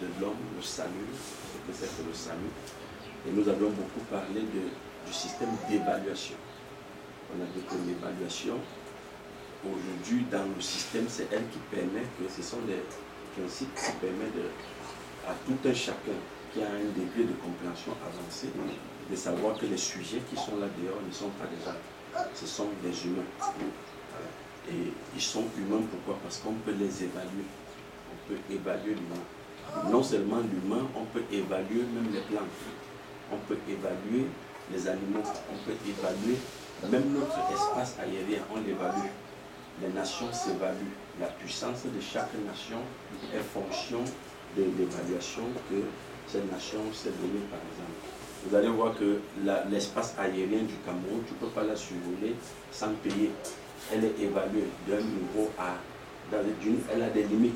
de l'homme, le salut, ce que c'est que le salut. Et nous avons beaucoup parlé du système d'évaluation. On a dit que l'évaluation, aujourd'hui, dans le système, c'est elle qui permet que ce sont des principes qui permettent à tout un chacun qui a un degré de compréhension avancé de savoir que les sujets qui sont là dehors ne sont pas des arbres, ce sont des humains. Et ils sont humains pourquoi? Parce qu'on peut les évaluer. On peut évaluer l'humain. Non seulement l'humain, on peut évaluer même les plantes. On peut évaluer les animaux. On peut évaluer même notre espace aérien. On l'évalue. Les nations s'évaluent. La puissance de chaque nation est fonction de l'évaluation que cette nation s'est donnée, par exemple. Vous allez voir que l'espace aérien du Cameroun, tu ne peux pas la survoler sans payer. Elle est évaluée d'un niveau à... elle a des limites.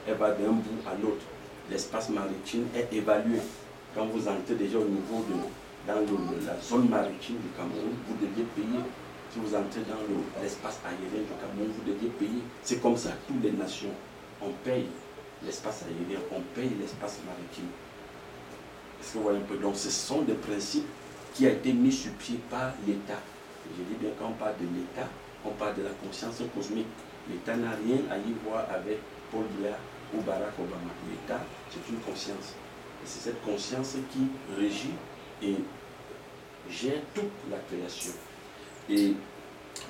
Elle va d'un bout à l'autre. L'espace maritime est évalué. Quand vous entrez déjà au niveau dans la zone maritime du Cameroun, vous deviez payer. Si vous entrez dans l'espace aérien du Cameroun, vous deviez payer. C'est comme ça, toutes les nations. On paye l'espace aérien, on paye l'espace maritime. Est-ce que vous voyez un peu? Donc ce sont des principes qui ont été mis sur pied par l'État. Je dis bien quand on parle de l'État, on parle de la conscience cosmique. L'État n'a rien à y voir avec Paul Biya ou Barack Obama. L'État, c'est une conscience. Et c'est cette conscience qui régit et gère toute la création. Et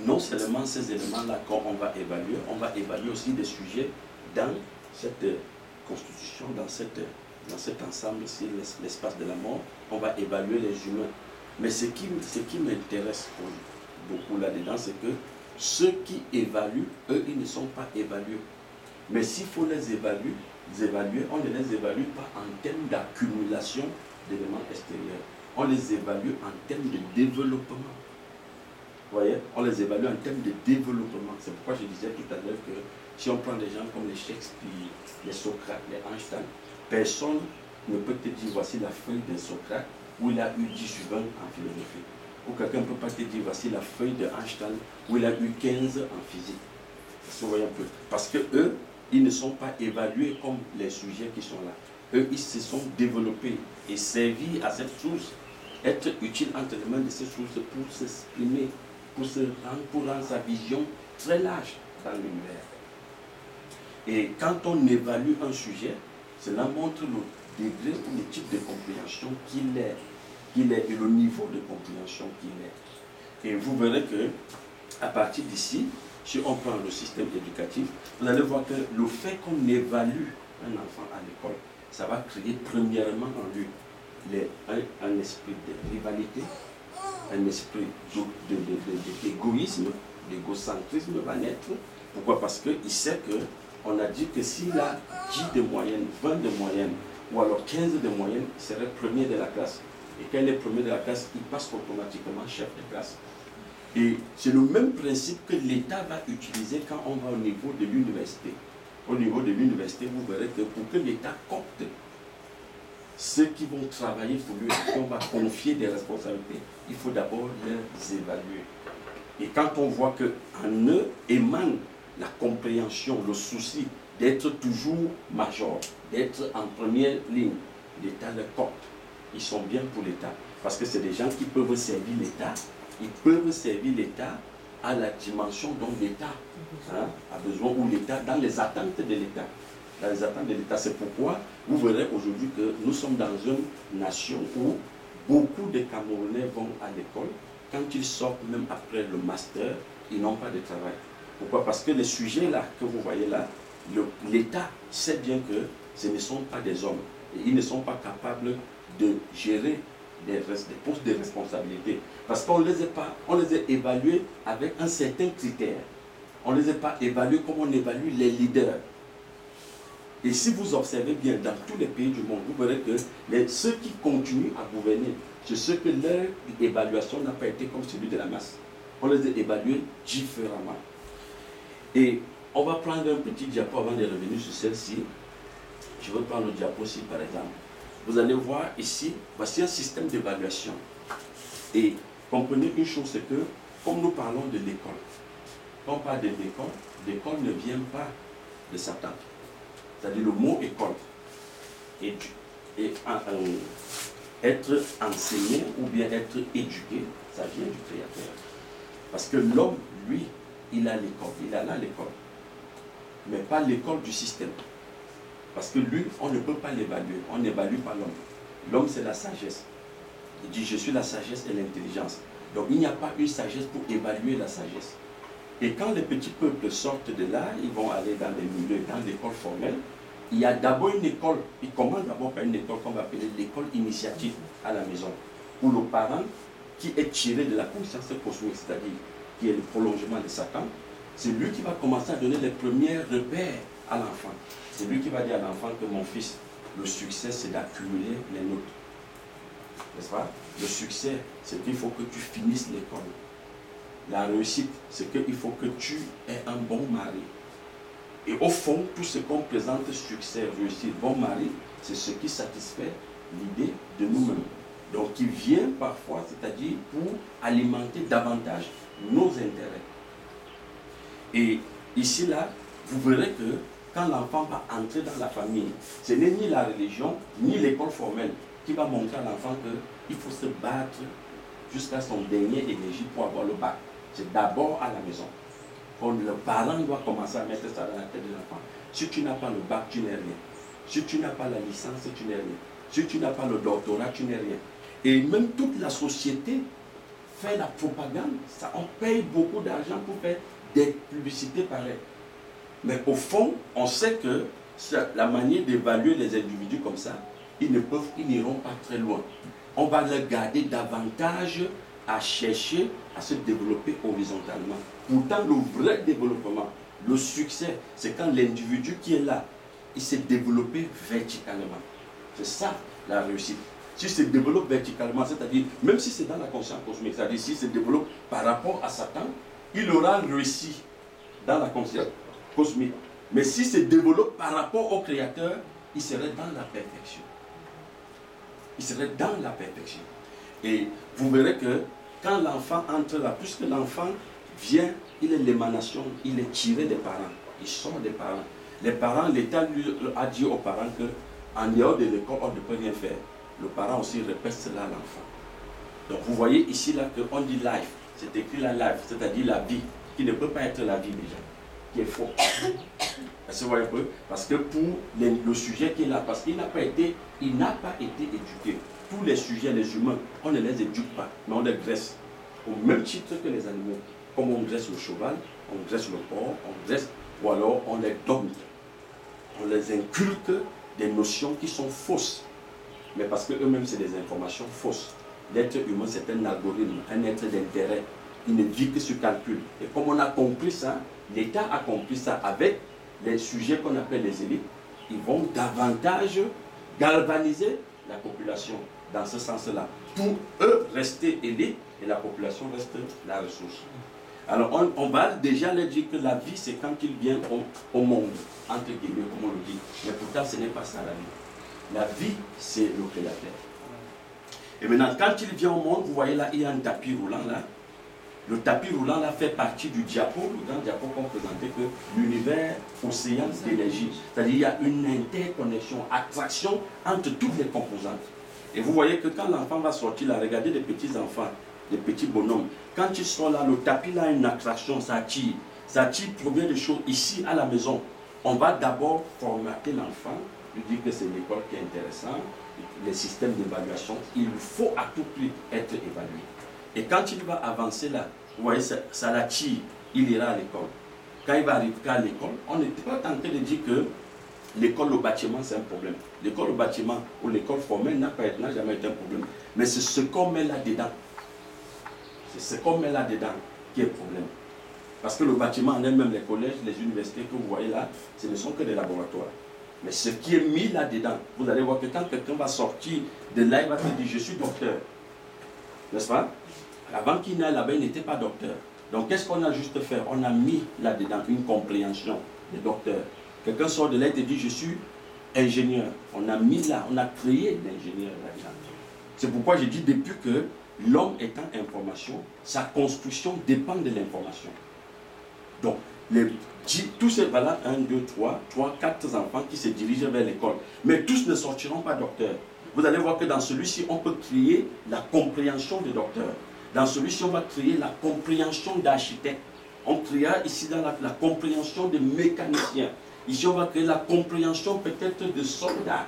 non seulement ces éléments-là qu'on va évaluer aussi des sujets dans cette constitution, dans cet ensemble-ci, l'espace de la mort, on va évaluer les humains. Mais ce qui m'intéresse beaucoup là-dedans, c'est que ceux qui évaluent, eux, ils ne sont pas évalués. Mais s'il faut les évaluer, on ne les évalue pas en termes d'accumulation d'éléments extérieurs. On les évalue en termes de développement. Vous voyez, on les évalue en termes de développement. C'est pourquoi je disais tout à l'heure que si on prend des gens comme les Shakespeare, les Socrate, les Einstein, personne ne peut te dire voici la feuille d'un Socrate où il a eu 10 sur 20 en philosophie. Ou quelqu'un ne peut pas te dire voici la feuille d'Einstein où il a eu 15 en physique. Vous voyez un peu. Parce que eux, ils ne sont pas évalués comme les sujets qui sont là. Eux, ils se sont développés et servis à cette source, être utiles entre les mains de cette source pour s'exprimer, pour rendre sa vision très large dans l'univers. Et quand on évalue un sujet, cela montre le degré ou le type de compréhension qu'il est et le niveau de compréhension qu'il est. Et vous verrez que à partir d'ici, si on prend le système éducatif, vous allez voir que le fait qu'on évalue un enfant à l'école, ça va créer premièrement en lui un esprit de rivalité, un esprit d'égoïsme, d'égocentrisme va naître. Pourquoi? Parce qu'il sait qu'on a dit que s'il a 10 de moyenne, 20 de moyenne, ou alors 15 de moyenne, il serait premier de la classe. Et quand il est premier de la classe, il passe automatiquement chef de classe. Et c'est le même principe que l'État va utiliser quand on va au niveau de l'université. Au niveau de l'université, vous verrez que pour que l'État copte ceux qui vont travailler pour lui, on va confier des responsabilités, il faut d'abord les évaluer. Et quand on voit qu'en eux émane la compréhension, le souci d'être toujours major, d'être en première ligne, l'État les copte. Ils sont bien pour l'État. Parce que c'est des gens qui peuvent servir l'État. Ils peuvent servir l'État à la dimension dont l'État a besoin, ou l'État, dans les attentes de l'État. Dans les attentes de l'État. C'est pourquoi vous verrez aujourd'hui que nous sommes dans une nation où beaucoup de Camerounais vont à l'école. Quand ils sortent, même après le master, ils n'ont pas de travail. Pourquoi? Parce que les sujets là que vous voyez là, l'État sait bien que ce ne sont pas des hommes. Et ils ne sont pas capables de gérer des postes de responsabilité. Parce qu'on les a évalués avec un certain critère. On ne les a pas évalués comme on évalue les leaders. Et si vous observez bien dans tous les pays du monde, vous verrez que ceux qui continuent à gouverner, c'est ceux que leur évaluation n'a pas été comme celui de la masse. On les a évalués différemment. Et on va prendre un petit diapo avant de revenir sur celle-ci. Je vais prendre le diapo-ci par exemple. Vous allez voir ici, voici un système d'évaluation. Et comprenez une chose, c'est que, comme nous parlons de l'école, quand on parle de l'école ne vient pas de Satan. C'est-à-dire le mot école. être enseigné ou bien être éduqué, ça vient du Créateur. Parce que l'homme, lui, il a l'école, il a là l'école, mais pas l'école du système. Parce que lui, on ne peut pas l'évaluer, on n'évalue pas l'homme. L'homme, c'est la sagesse. Il dit, je suis la sagesse et l'intelligence. Donc, il n'y a pas une sagesse pour évaluer la sagesse. Et quand les petits peuples sortent de là, ils vont aller dans les milieux, dans l'école formelle. Il y a d'abord une école, ils commencent d'abord par une école qu'on va appeler l'école initiative à la maison, où le parent qui est tiré de la conscience cosmique, c'est-à-dire qui est le prolongement de Satan, c'est lui qui va commencer à donner les premiers repères à l'enfant. C'est lui qui va dire à l'enfant que mon fils, le succès c'est d'accumuler les notes. N'est-ce pas? Le succès, c'est qu'il faut que tu finisses l'école. La réussite, c'est qu'il faut que tu aies un bon mari. Et au fond, tout ce qu'on présente, succès, réussite, bon mari, c'est ce qui satisfait l'idée de nous-mêmes. Donc, qui vient parfois, c'est-à-dire pour alimenter davantage nos intérêts. Et ici, là, vous verrez que quand l'enfant va entrer dans la famille, ce n'est ni la religion, ni l'école formelle qui va montrer à l'enfant qu'il faut se battre jusqu'à son dernier énergie pour avoir le bac. C'est d'abord à la maison. Quand le parent doit commencer à mettre ça dans la tête de l'enfant. Si tu n'as pas le bac, tu n'es rien. Si tu n'as pas la licence, tu n'es rien. Si tu n'as pas le doctorat, tu n'es rien. Et même toute la société fait la propagande. Ça, on paye beaucoup d'argent pour faire des publicités pareilles. Mais au fond, on sait que la manière d'évaluer les individus comme ça, ils n'iront pas très loin. On va les garder davantage à chercher à se développer horizontalement. Pourtant, le vrai développement, le succès, c'est quand l'individu qui est là, il s'est développé verticalement. C'est ça la réussite. S'il se développe verticalement, c'est-à-dire, même si c'est dans la conscience cosmique, c'est-à-dire s'il se développe par rapport à Satan, il aura réussi dans la conscience cosmique. Mais s'il se développe par rapport au Créateur, il serait dans la perfection. Il serait dans la perfection. Et vous verrez que quand l'enfant entre là, puisque l'enfant vient, il est l'émanation, il est tiré des parents, il sort des parents. Les parents, l'État lui a dit aux parents qu'en dehors de l'école, on ne peut rien faire. Le parent aussi répète cela à l'enfant. Donc vous voyez ici là qu'on dit life, c'est écrit la life, c'est-à-dire la vie, qui ne peut pas être la vie déjà, qui est faux. Vous voyez un peu? Parce que pour le sujet qui est là, parce qu'il n'a pas été éduqué. Tous les sujets, les humains, on ne les éduque pas, mais on les graisse. Au même titre que les animaux. Comme on graisse le cheval, on graisse le porc, on graisse, ou alors on les donne. On les inculque des notions qui sont fausses. Mais parce qu'eux-mêmes, c'est des informations fausses. L'être humain, c'est un algorithme, un être d'intérêt. Il ne vit que sur calcul. Et comme on a compris ça, l'État a compris ça avec les sujets qu'on appelle les élites. Ils vont davantage galvaniser la population dans ce sens-là. Pour eux, rester élites et la population reste la ressource. Alors, on va déjà leur dire que la vie, c'est quand il vient au monde, entre guillemets, comme on le dit. Mais pourtant, ce n'est pas ça la vie. La vie, c'est le Créateur. Et maintenant, quand il vient au monde, vous voyez là, il y a un tapis roulant là. Le tapis roulant là fait partie du diapo, le grand diapo qu'on présentait que l'univers océan d'énergie. C'est-à-dire qu'il y a une interconnexion, attraction entre toutes les composantes. Et vous voyez que quand l'enfant va sortir là, regardez les petits enfants, les petits bonhommes. Quand ils sont là, le tapis là a une attraction, ça attire. Ça attire première des choses ici à la maison. On va d'abord formater l'enfant, lui dire que c'est l'école qui est intéressante, les systèmes d'évaluation, il faut à tout prix être évalué. Et quand il va avancer là, vous voyez, ça l'attire, il ira à l'école. Quand il va arriver à l'école, on n'est pas tenté de dire que l'école, le bâtiment, c'est un problème. L'école, le bâtiment ou l'école formelle n'a jamais été un problème. Mais c'est ce qu'on met là-dedans. C'est ce qu'on met là-dedans qui est le problème. Parce que le bâtiment en elle-même, les collèges, les universités que vous voyez là, ce ne sont que des laboratoires. Mais ce qui est mis là-dedans, vous allez voir que quand quelqu'un va sortir de là, il va te dire, je suis docteur. N'est-ce pas? Avant qu'il n'aille là-bas, il n'était pas docteur. Donc qu'est-ce qu'on a juste fait? On a mis là-dedans une compréhension de docteur. Quelqu'un sort de là et te dit, je suis ingénieur. On a mis là, on a créé l'ingénieur là-dedans. C'est pourquoi j'ai dit depuis que l'homme étant information, sa construction dépend de l'information. Donc, tous ces, voilà, 1, 2, 3, 4 enfants qui se dirigent vers l'école. Mais tous ne sortiront pas docteurs. Vous allez voir que dans celui-ci, on peut créer la compréhension de docteur. Dans celui-ci, on va créer la compréhension d'architecte. On créera ici dans la compréhension de mécaniciens. Ici, on va créer la compréhension peut-être de soldats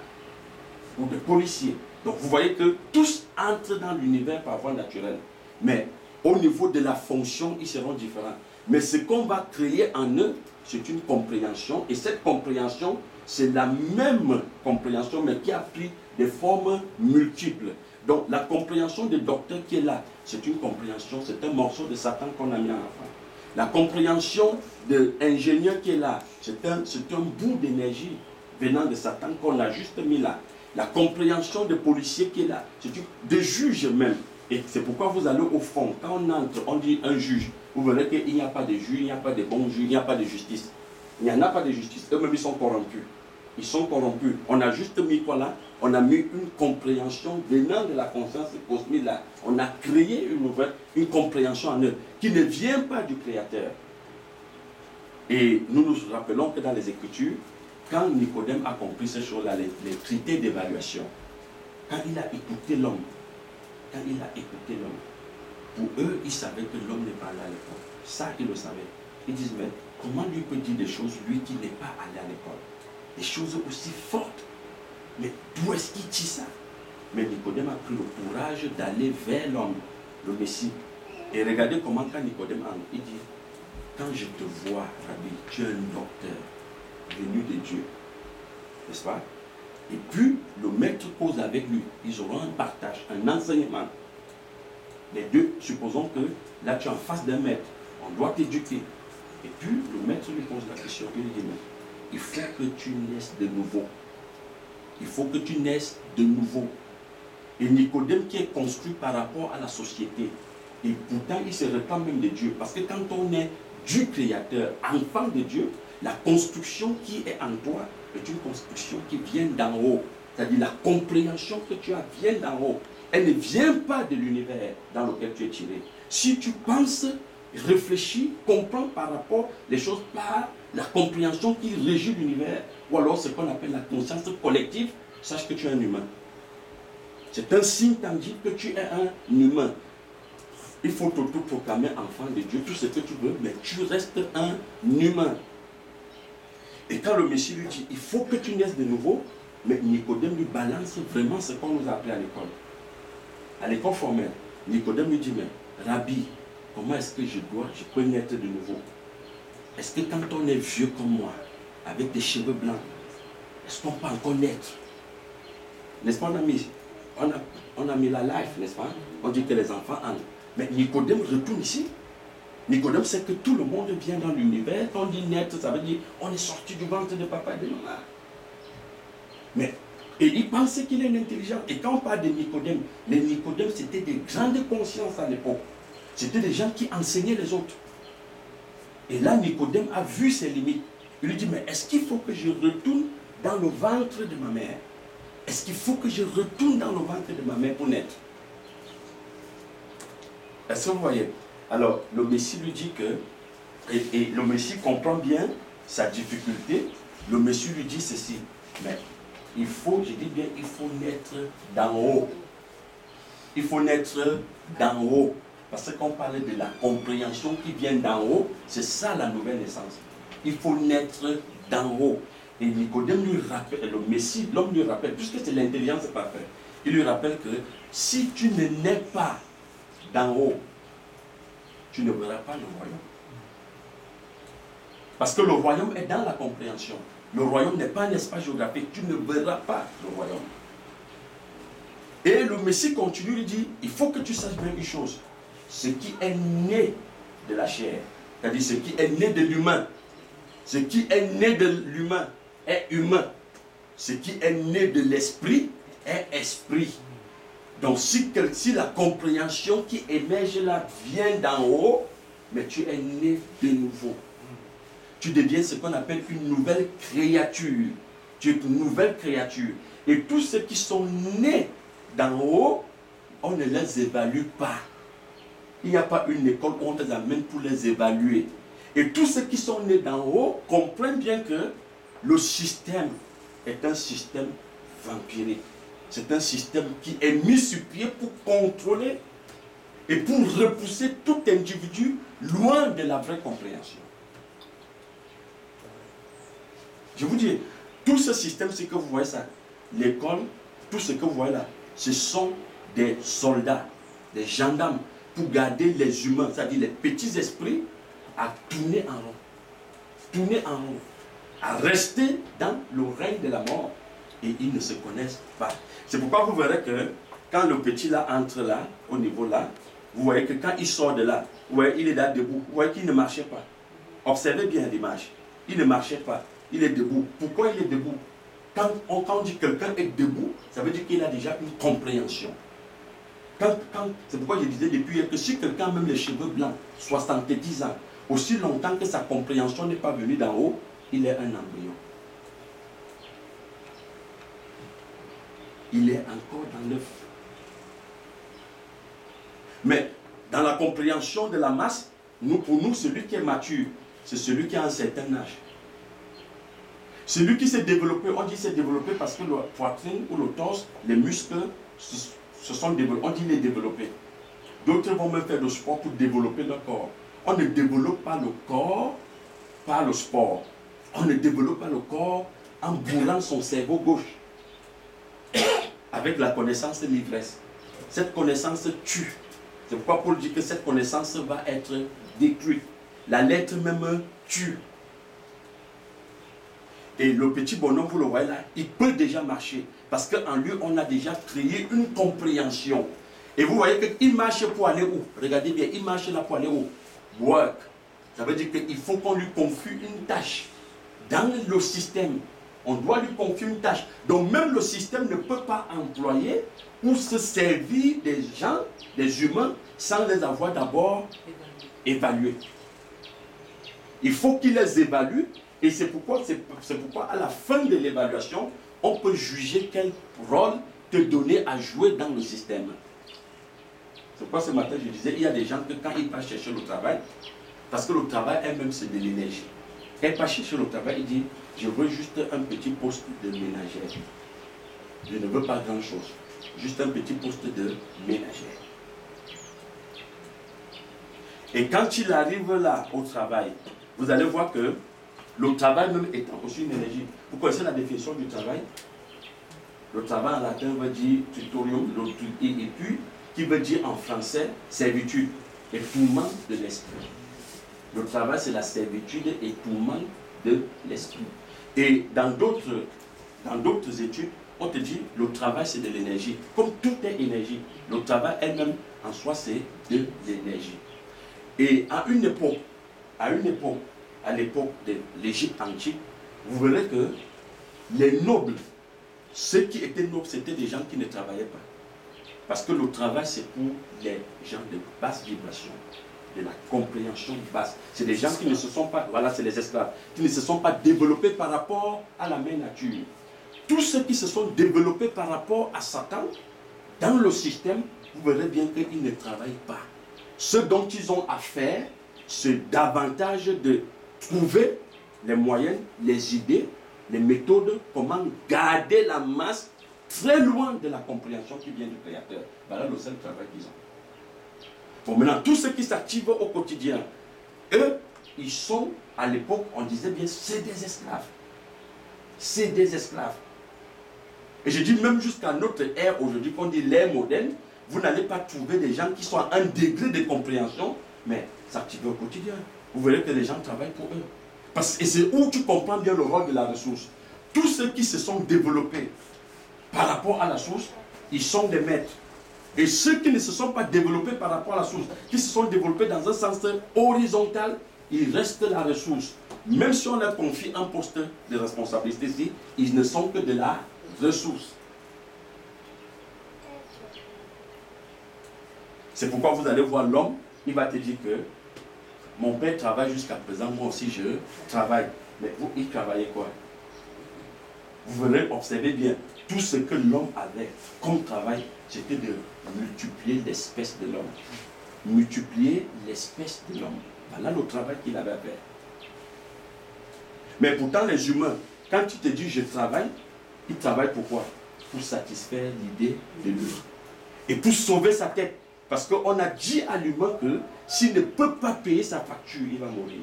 ou de policiers. Donc, vous voyez que tous entrent dans l'univers par voie naturelle. Mais au niveau de la fonction, ils seront différents. Mais ce qu'on va créer en eux, c'est une compréhension. Et cette compréhension, c'est la même compréhension, mais qui a pris des formes multiples. Donc, la compréhension des docteurs qui est là, c'est une compréhension, c'est un morceau de Satan qu'on a mis en enfant. La compréhension de l'ingénieur qui est là, c'est un bout d'énergie venant de Satan qu'on a juste mis là. La compréhension des policiers qui est là, c'est des juges même. Et c'est pourquoi vous allez au fond. Quand on entre, on dit un juge. Vous verrez qu'il n'y a pas de juge, il n'y a pas de bons juges, il n'y a pas de justice. Il n'y en a pas de justice. Eux-mêmes, ils sont corrompus. Ils sont corrompus. On a juste mis quoi là? On a mis une compréhension venant de la conscience cosmique là. On a créé une compréhension en eux qui ne vient pas du Créateur. Et nous nous rappelons que dans les Écritures, quand Nicodème a compris ces choses-là, les critères d'évaluation, quand il a écouté l'homme, pour eux, ils savaient que l'homme n'est pas allé à l'école. Ça, ils le savaient. Ils disent, mais comment lui peut dire des choses, lui qui n'est pas allé à l'école? Des choses aussi fortes. Mais d'où est-ce qu'il dit ça? Mais Nicodème a pris le courage d'aller vers l'homme, le Messie. Et regardez comment quand Nicodème entre, il dit, quand je te vois, Rabbi, tu es un docteur venu de Dieu. N'est-ce pas? Et puis, le maître cause avec lui. Ils auront un partage, un enseignement. Les deux, supposons que là, tu es en face d'un maître. On doit t'éduquer. Et puis, le maître lui pose la question. Il lui dit, mais il faut que tu naisses de nouveau. Il faut que tu naisses de nouveau. Et Nicodème qui est construit par rapport à la société. Et pourtant, il se réclame même de Dieu. Parce que quand on est du Créateur, enfant de Dieu, la construction qui est en toi est une construction qui vient d'en haut. C'est-à-dire la compréhension que tu as vient d'en haut. Elle ne vient pas de l'univers dans lequel tu es tiré. Si tu penses, réfléchis, comprends par rapport les choses par la compréhension qui régit l'univers, ou alors ce qu'on appelle la conscience collective, sache que tu es un humain. C'est un signe tangible que tu es un humain. Il faut t'auto-proclamer enfant de Dieu, tout ce que tu veux, mais tu restes un humain. Et quand le Messie lui dit, il faut que tu naisses de nouveau, mais Nicodème lui balance vraiment ce qu'on nous a appris à l'école. À l'école formelle, Nicodème lui dit, mais Rabbi, comment est-ce que je peux naître de nouveau? Est-ce que quand on est vieux comme moi, avec des cheveux blancs, est-ce qu'on peut encore naître? N'est-ce pas, on a mis la life, n'est-ce pas? On dit que les enfants entrent. Mais Nicodème retourne ici. Nicodème sait que tout le monde vient dans l'univers. Quand on dit naître, ça veut dire on est sorti du ventre de papa et de maman. Et il pensait qu'il est intelligent. Et quand on parle de Nicodème, les Nicodèmes, c'était des grandes consciences à l'époque. C'était des gens qui enseignaient les autres. Et là, Nicodème a vu ses limites. Il lui dit, mais est-ce qu'il faut que je retourne dans le ventre de ma mère? Est-ce qu'il faut que je retourne dans le ventre de ma mère pour naître? Est-ce que vous voyez? Alors, le Messie lui dit que, et le Messie comprend bien sa difficulté. Le Messie lui dit ceci, mais il faut, je dis bien, il faut naître d'en haut. Il faut naître d'en haut. Parce qu'on parlait de la compréhension qui vient d'en haut, c'est ça la nouvelle naissance. Il faut naître d'en haut. Et Nicodème lui rappelle, le Messie, l'homme lui rappelle, puisque c'est l'intelligence parfaite, il lui rappelle que si tu ne nais pas d'en haut, tu ne verras pas le royaume. Parce que le royaume est dans la compréhension. Le royaume n'est pas un espace géographique. Tu ne verras pas le royaume. Et le Messie continue, il dit, il faut que tu saches bien une chose. Ce qui est né de la chair, c'est-à-dire ce qui est né de l'humain, ce qui est né de l'humain est humain. Ce qui est né de l'esprit est esprit. Donc si la compréhension qui émerge là vient d'en haut, mais tu es né de nouveau. Tu deviens ce qu'on appelle une nouvelle créature. Tu es une nouvelle créature. Et tous ceux qui sont nés d'en haut, on ne les évalue pas. Il n'y a pas une école où on les amène pour les évaluer. Et tous ceux qui sont nés d'en haut comprennent bien que le système est un système vampirique. C'est un système qui est mis sur pied pour contrôler et pour repousser tout individu loin de la vraie compréhension. Je vous dis, tout ce système, c'est que vous voyez ça, l'école, tout ce que vous voyez là, ce sont des soldats, des gendarmes, pour garder les humains, c'est-à-dire les petits esprits, à tourner en rond, à rester dans le règne de la mort. Et ils ne se connaissent pas. C'est pourquoi vous verrez que quand le petit là entre là, au niveau là, vous voyez que quand il sort de là, vous voyez, il est là debout, vous voyez qu'il ne marchait pas. Observez bien l'image. Il ne marchait pas, il est debout. Pourquoi il est debout? Quand on dit que quelqu'un est debout, ça veut dire qu'il a déjà une compréhension. C'est pourquoi je disais depuis hier que si quelqu'un a même les cheveux blancs, 70 ans, aussi longtemps que sa compréhension n'est pas venue d'en haut, il est un embryon. Il est encore dans l'œuf. Mais dans la compréhension de la masse, pour nous, celui qui est mature, c'est celui qui a un certain âge. Celui qui s'est développé, on dit s'est développé parce que la poitrine ou le torse, les muscles se sont développés. On dit les développés. D'autres vont même faire le sport pour développer leur corps. On ne développe pas le corps par le sport. On ne développe pas le corps en bourrant son cerveau gauche. Avec la connaissance de l'ivresse. Cette connaissance tue. C'est pourquoi Paul dit que cette connaissance va être détruite. La lettre même tue. Et le petit bonhomme, vous le voyez là, il peut déjà marcher. Parce qu'en lui, on a déjà créé une compréhension. Et vous voyez qu'il marche pour aller où? Regardez bien, il marche là pour aller où? Work. Ça veut dire qu'il faut qu'on lui confie une tâche. Dans le système, on doit lui confier une tâche. Donc même le système ne peut pas employer ou se servir des gens, des humains, sans les avoir d'abord évalués. Il faut qu'il les évalue. Et c'est pourquoi à la fin de l'évaluation, on peut juger quel rôle te donner à jouer dans le système. C'est pourquoi ce matin je disais, il y a des gens que quand ils partent chercher le travail, parce que le travail elle-même c'est de l'énergie. Quand ils partent chercher le travail, il dit, je veux juste un petit poste de ménagère. Je ne veux pas grand-chose. Juste un petit poste de ménagère. Et quand il arrive là au travail, vous allez voir que le travail même étant aussi une énergie. Vous connaissez la définition du travail? Le travail en latin veut dire tutorium, et puis qui veut dire en français servitude, étoulement de l'esprit. Le travail c'est la servitude et étoulement de l'esprit. Et dans d'autres études, on te dit le travail c'est de l'énergie. Comme tout est énergie, le travail elle-même en soi c'est de l'énergie. Et à l'époque de l'Égypte antique, vous verrez que les nobles, ceux qui étaient nobles, c'était des gens qui ne travaillaient pas. Parce que le travail, c'est pour les gens de basse vibration, de la compréhension basse. C'est des gens qui ne se sont pas, voilà, c'est les esclaves, qui ne se sont pas développés par rapport à la mère nature. Tous ceux qui se sont développés par rapport à Satan, dans le système, vous verrez bien qu'ils ne travaillent pas. Ce dont ils ont à faire, c'est davantage de trouver les moyens, les idées, les méthodes, comment garder la masse très loin de la compréhension qui vient du Créateur. Voilà le seul travail qu'ils ont. Bon, maintenant, tous ceux qui s'activent au quotidien, eux, ils sont, à l'époque, on disait bien, c'est des esclaves. C'est des esclaves. Et je dis même jusqu'à notre ère aujourd'hui, qu'on dit l'ère moderne, vous n'allez pas trouver des gens qui sont à un degré de compréhension, mais s'activer au quotidien. Vous verrez que les gens travaillent pour eux. Et c'est où tu comprends bien le rôle de la ressource. Tous ceux qui se sont développés par rapport à la source, ils sont des maîtres. Et ceux qui ne se sont pas développés par rapport à la source, qui se sont développés dans un sens horizontal, ils restent la ressource. Même si on leur confie un poste de responsabilité ici, ils ne sont que de la ressource. C'est pourquoi vous allez voir l'homme, il va te dire que mon père travaille jusqu'à présent, moi aussi je travaille. Mais vous, il travaillait quoi? Vous verrez, observer bien, tout ce que l'homme avait comme travail, c'était de multiplier l'espèce de l'homme. Multiplier l'espèce de l'homme. Voilà le travail qu'il avait à faire. Mais pourtant, les humains, quand tu te dis je travaille, ils travaillent pour quoi? Pour satisfaire l'idée de l'humain. Et pour sauver sa tête. Parce qu'on a dit à l'humain que s'il ne peut pas payer sa facture, il va mourir.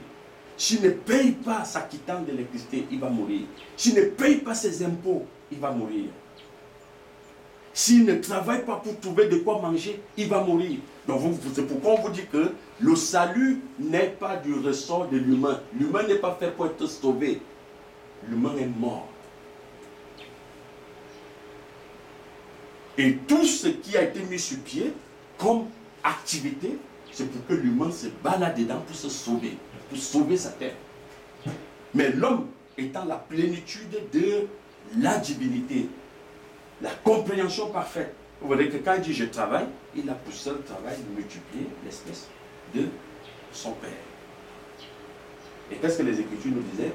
S'il ne paye pas sa quittance d'électricité, il va mourir. S'il ne paye pas ses impôts, il va mourir. S'il ne travaille pas pour trouver de quoi manger, il va mourir. Donc c'est pourquoi on vous dit que le salut n'est pas du ressort de l'humain. L'humain n'est pas fait pour être sauvé. L'humain est mort. Et tout ce qui a été mis sur pied comme activité, c'est pour que l'humain se bat là-dedans pour se sauver, pour sauver sa terre. Mais l'homme étant la plénitude de la divinité, la compréhension parfaite. Vous voyez que quand il dit je travaille, il a pour seul travail de multiplier l'espèce de son Père. Et qu'est-ce que les Écritures nous disaient?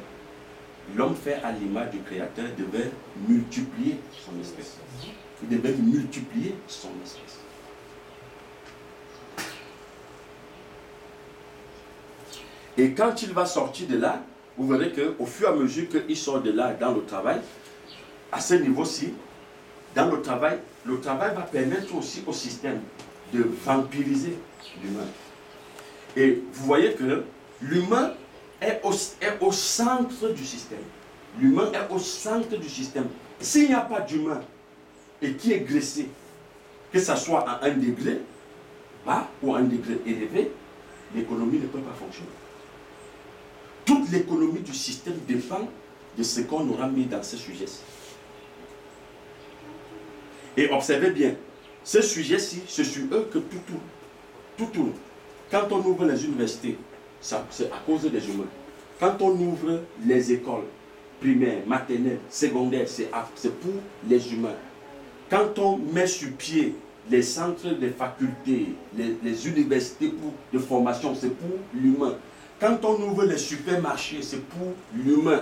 L'homme fait à l'image du Créateur devait multiplier son espèce. Il devait multiplier son espèce. Et quand il va sortir de là, vous verrez qu'au fur et à mesure qu'il sort de là dans le travail, à ce niveau-ci, dans le travail va permettre aussi au système de vampiriser l'humain. Et vous voyez que l'humain est au centre du système. L'humain est au centre du système. S'il n'y a pas d'humain et qui est graissé, que ce soit à un degré bas ou à un degré élevé, l'économie ne peut pas fonctionner. Toute l'économie du système dépend de ce qu'on aura mis dans ce sujet-ci. Et observez bien, ce sujet-ci, c'est sur eux que tout tourne. Tout tourne. Quand on ouvre les universités, c'est à cause des humains. Quand on ouvre les écoles primaires, maternelles, secondaires, c'est pour les humains. Quand on met sur pied les centres de facultés, les universités de formation, c'est pour l'humain. Quand on ouvre les supermarchés, c'est pour l'humain.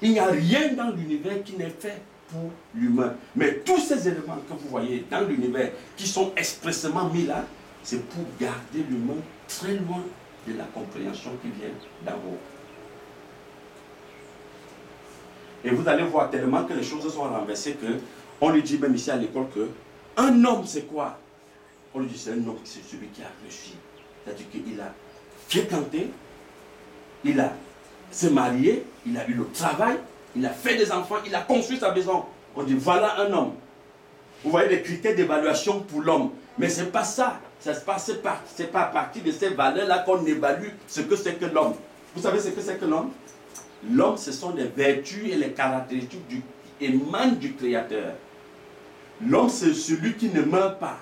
Il n'y a rien dans l'univers qui n'est fait pour l'humain. Mais tous ces éléments que vous voyez dans l'univers, qui sont expressément mis là, c'est pour garder l'humain très loin de la compréhension qui vient d'en haut. Et vous allez voir tellement que les choses sont renversées que on lui dit même ici à l'école que un homme c'est quoi? On lui dit c'est un homme, c'est celui qui a réussi. C'est-à-dire qu'il a fréquenté, il a se marié, il a eu le travail, il a fait des enfants, il a construit sa maison. On dit voilà un homme. Vous voyez les critères d'évaluation pour l'homme. Mais ce n'est pas ça. C'est pas à partir de ces valeurs-là qu'on évalue ce que c'est que l'homme. Vous savez ce que c'est que l'homme? L'homme, ce sont les vertus et les caractéristiques qui émanent du Créateur. L'homme, c'est celui qui ne meurt pas.